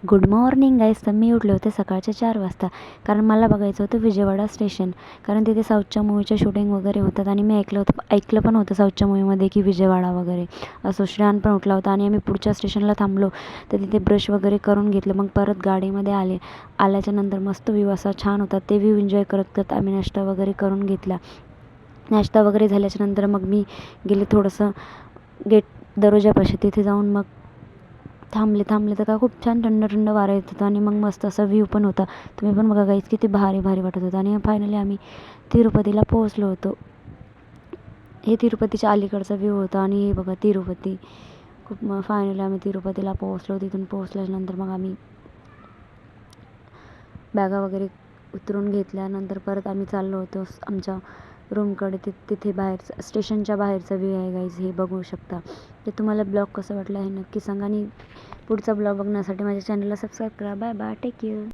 Good morning गाईस. तर मी उठले होते सकाळच्या 4 वाजता, कारण मला बघायचं होतं विजयवाडा स्टेशन, कारण तिथे साऊथच्या मूवीच्या शूटिंग वगैरे होतात. आणि मी ऐकलं पण होतं साऊथच्या मूवीमध्ये की विजयवाडा वगैरे असं. श्रेयान पण उठला होता आणि आम्ही पुढच्या स्टेशनला थांबलो. तर तिथे ब्रश वगैरे करून घेतलं. मग परत गाडीमध्ये आल्याच्यानंतर मस्त व्ह्यू असा छान होता. ते व्ह्यू एन्जॉय करत करत आम्ही नाश्ता वगैरे करून घेतला. नाश्ता वगैरे झाल्याच्यानंतर मग मी गेले थोडंसं गेट दरवाजापाशी. तिथे जाऊन मग थांबले तर का खूप छान थंड वारा येत होता आणि मग मस्त असा व्ह्यू पण होता. तुम्ही पण बघा गाईस, किती भारी वाटत होतं. आणि फायनली आम्ही तिरुपतीला पोहोचलो होतो. हे तिरुपतीच्या अलीकडचा व्ह्यू होता. आणि हे बघा तिरुपती. खूप फायनली आम्ही तिरुपतीला पोहोचलो. तिथून पोहोचल्यानंतर मग आम्ही बॅगा वगैरे उतरून घेतल्यानंतर परत आम्ही चाललो होतो आमच्या रूमकडे. तिथे बाहेरचं स्टेशनच्या बाहेरचा व्ह्यू आहे गाईज, हे बघू शकता. ते तुम्हाला ब्लॉग कसं वाटलं आहे नक्की सांगा. आणि पुढचा ब्लॉग बघण्यासाठी माझ्या चॅनलला सबस्क्राईब करा. Bye bye, take care.